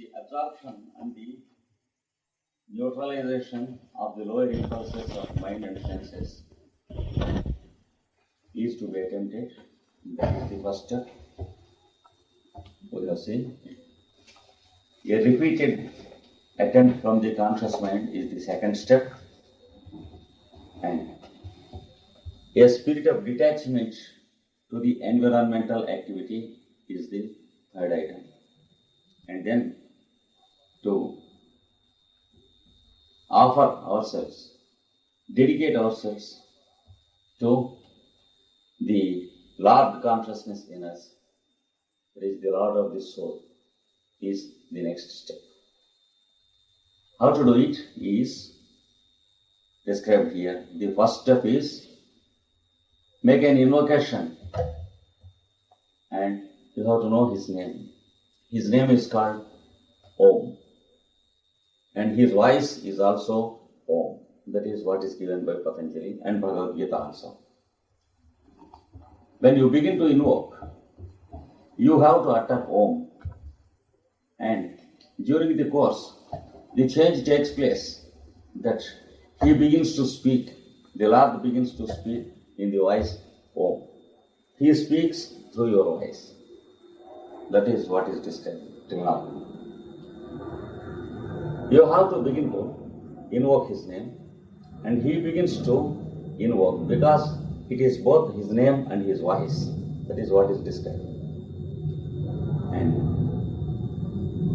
the absorption and the neutralization of the lower impulses of mind and senses is to be attempted. That is the first step. We have seen. A repeated attempt from the conscious mind is the second step, and a spirit of detachment to the environmental activity is the third item. And then to offer ourselves, dedicate ourselves to the Lord consciousness in us, that is the Lord of the soul, is the next step. How to do it is described here. The first step is make an invocation, and you have to know his name. His name is called Om, and his voice is also Om. That is what is given by Patanjali and Bhagavad Gita also. When you begin to invoke, you have to utter Om, and during the course, the change takes place that he begins to speak, the Lord begins to speak in the voice Om. He speaks through your voice. That is what is described till now. You have to begin to invoke his name, and he begins to invoke because it is both his name and his voice. That is what is described. And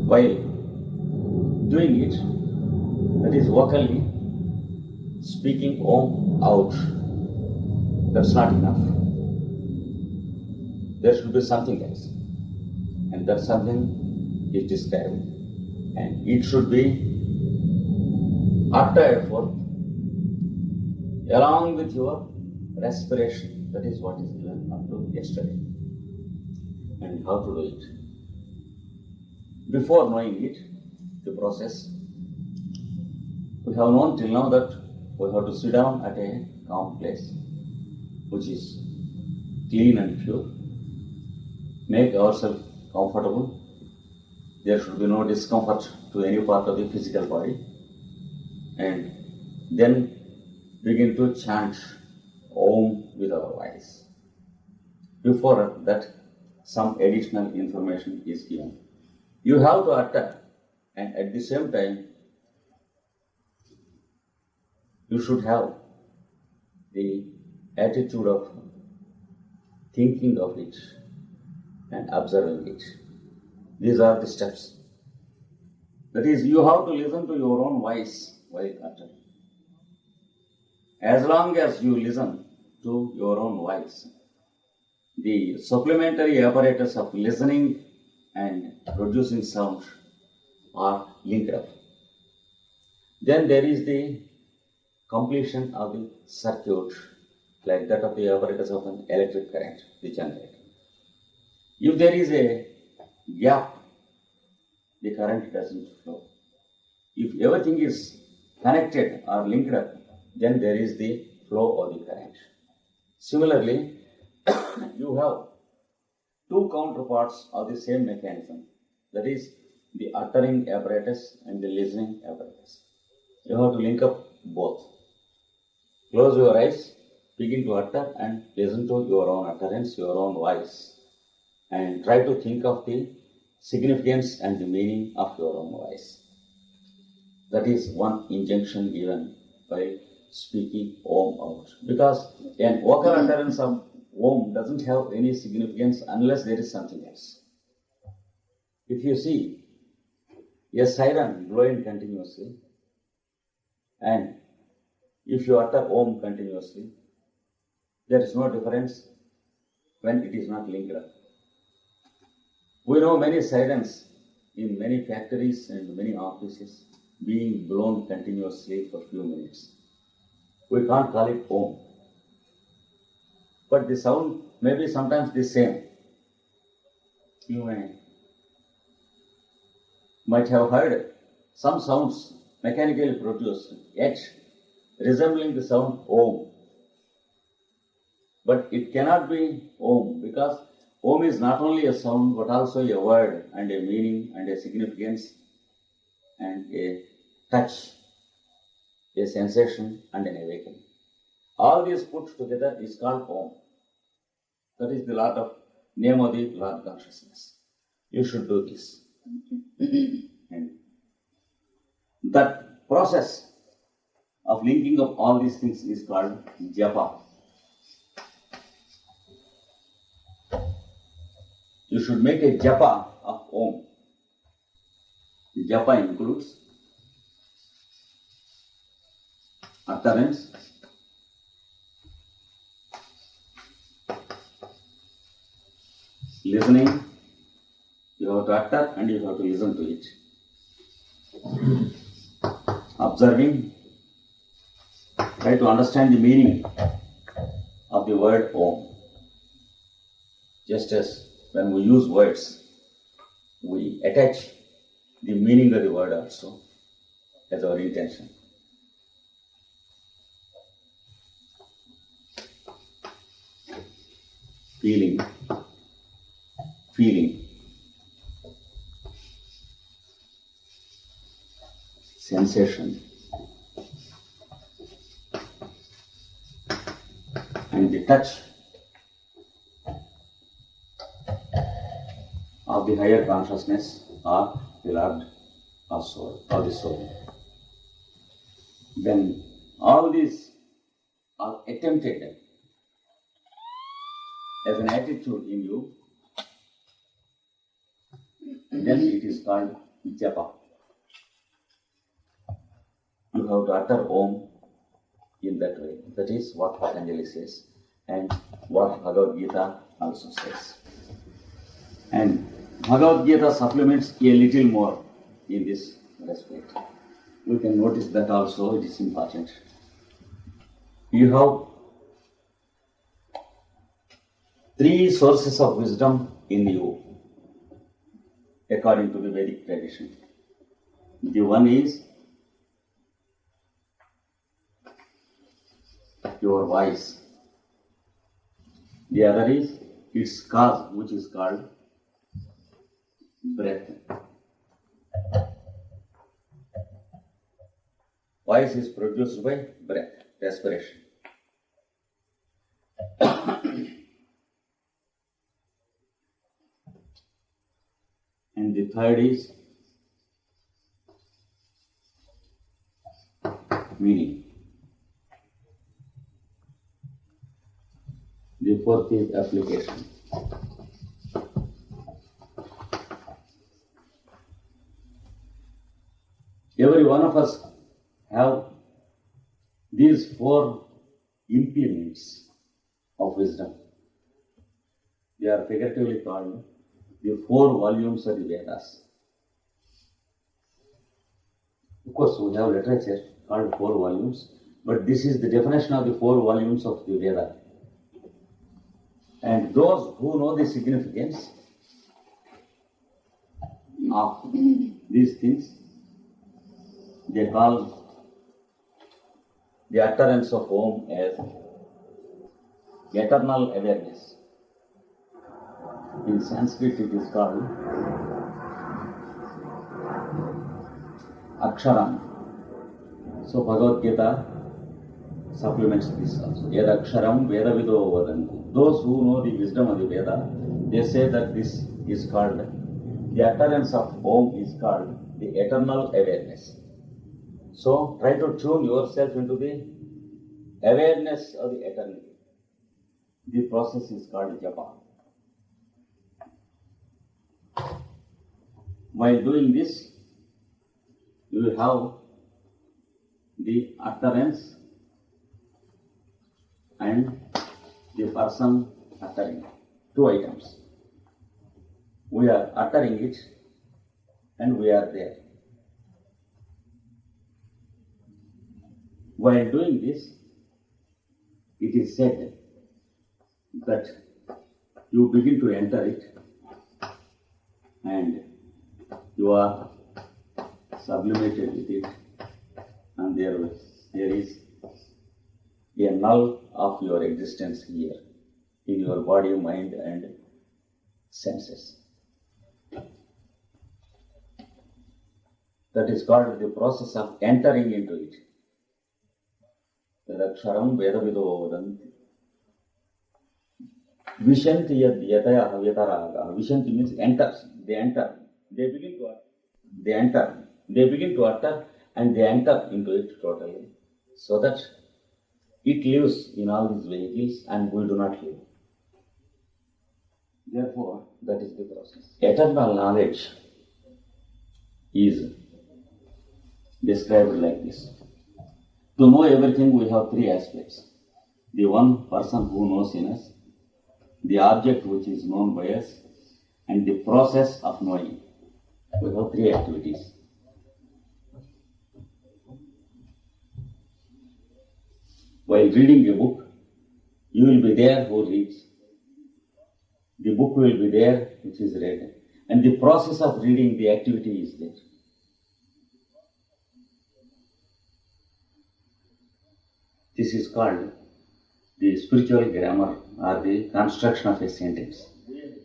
while doing it, that is vocally speaking Om out, that's not enough. There should be something else. And that something is described. And it should be uttered forth along with your respiration. That is what is given up to yesterday. And how to do it. Before knowing it, the process, we have known till now that we have to sit down at a calm place, which is clean and pure. Make ourselves comfortable. There should be no discomfort to any part of the physical body. And then begin to chant Om with our voice. Before that, some additional information is given. You have to utter, and at the same time, you should have the attitude of thinking of it and observing it. These are the steps. That is, you have to listen to your own voice while uttering. As long as you listen to your own voice, the supplementary apparatus of listening and producing sound are linked up. Then there is the completion of the circuit, like that of the apparatus of an electric current, the generator. If there is a gap, the current doesn't flow. If everything is connected or linked up, then there is the flow of the current. Similarly, you have two counterparts of the same mechanism, that is the uttering apparatus and the listening apparatus. You have to link up both. Close your eyes, begin to utter and listen to your own utterance, your own voice, and try to think of the significance and the meaning of your own voice. That is one injunction given by speaking Om out. Because an vocal utterance of Om doesn't have any significance unless there is something else. If you see a siren blowing continuously, and if you utter Om continuously, there is no difference when it is not linked up. We know many sirens in many factories and many offices being blown continuously for few minutes. We can't call it Om. But the sound may be sometimes the same. You might have heard some sounds mechanically produced, yet resembling the sound Om. But it cannot be Om, because Om is not only a sound but also a word and a meaning and a significance and a touch, a sensation and an awakening. All these put together is called Om. That is the Lord of name of the Lord consciousness. You should do this. And that process of linking up all these things is called japa. You should make a japa of Om. The japa includes utterance, listening. You have to utter and you have to listen to it. Observing, try to understand the meaning of the word Om. Just as when we use words, we attach the meaning of the word also as our intention. Feeling, sensation, and the touch of the higher consciousness or the Lord of soul or the soul. When all these are attempted as an attitude in you, then it is called japa. You have to utter Om in that way. That is what Patanjali says and what Bhagavad Gita also says. And Bhagavad Gita supplements a little more in this respect. You can notice that also, it is important. You have 3 sources of wisdom in you, according to the Vedic tradition. The one is your voice. The other is its cause, which is called breath. Voice is produced by breath, respiration. And the third is meaning. The fourth is application. Every one of us have these 4 implements of wisdom. They are figuratively called the 4 volumes of the Vedas. Of course, we have literature called 4 volumes, but this is the definition of the 4 volumes of the Veda. And those who know the significance of these things, they call the utterance of Om as eternal awareness. In Sanskrit it is called Aksharam. So Bhagavad Gita supplements this also. Yad Aksharam Vedavido Vadanti. Those who know the wisdom of the Veda, they say that this is called, the utterance of Om is called the eternal awareness. So try to tune yourself into the awareness of the eternity. The process is called japa. While doing this, you will have the utterance and the person uttering. 2 items. We are uttering it and we are there. While doing this, it is said that you begin to enter it and you are sublimated with it, and there is a null of your existence here in your body, mind and senses. That is called the process of entering into it. Tadaksharam vedavido vadanti. Vishanti yad yataya vyataraga. Vishanti means enters. They enter. They begin to utter. They enter. They begin to utter and they enter into it totally. So that it lives in all these vehicles and we do not live. Therefore, that is the process. Eternal knowledge is described like this. To know everything, we have three aspects. The one person who knows in us, the object which is known by us, and the process of knowing. We have three activities. While reading a book, you will be there who reads. The book will be there which is read. And the process of reading, the activity is there. This is called the spiritual grammar or the construction of a sentence.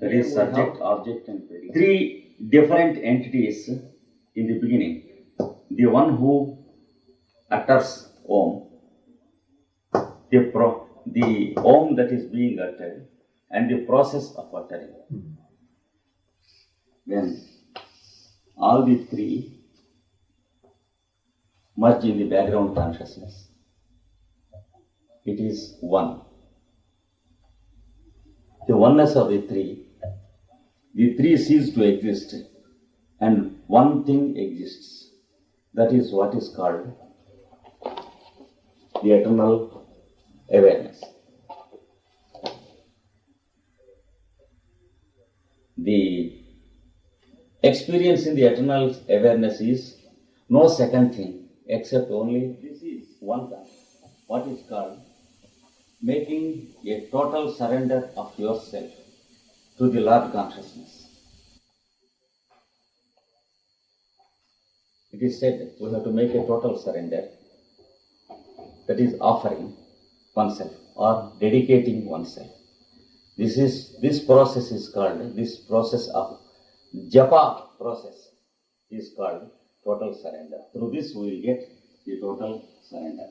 That is subject, object and predicate. Three different entities in the beginning. The one who utters Om, the Om that is being uttered, and the process of uttering. When all the three merge in the background consciousness, it is one. The oneness of the three cease to exist and one thing exists. That is what is called the eternal awareness. The experience in the eternal awareness is no second thing except only this is one thing. What is called making a total surrender of yourself to the Lord consciousness. It is said we have to make a total surrender, that is offering oneself or dedicating oneself. This process is called, this process of japa process is called total surrender. Through this we will get the total surrender.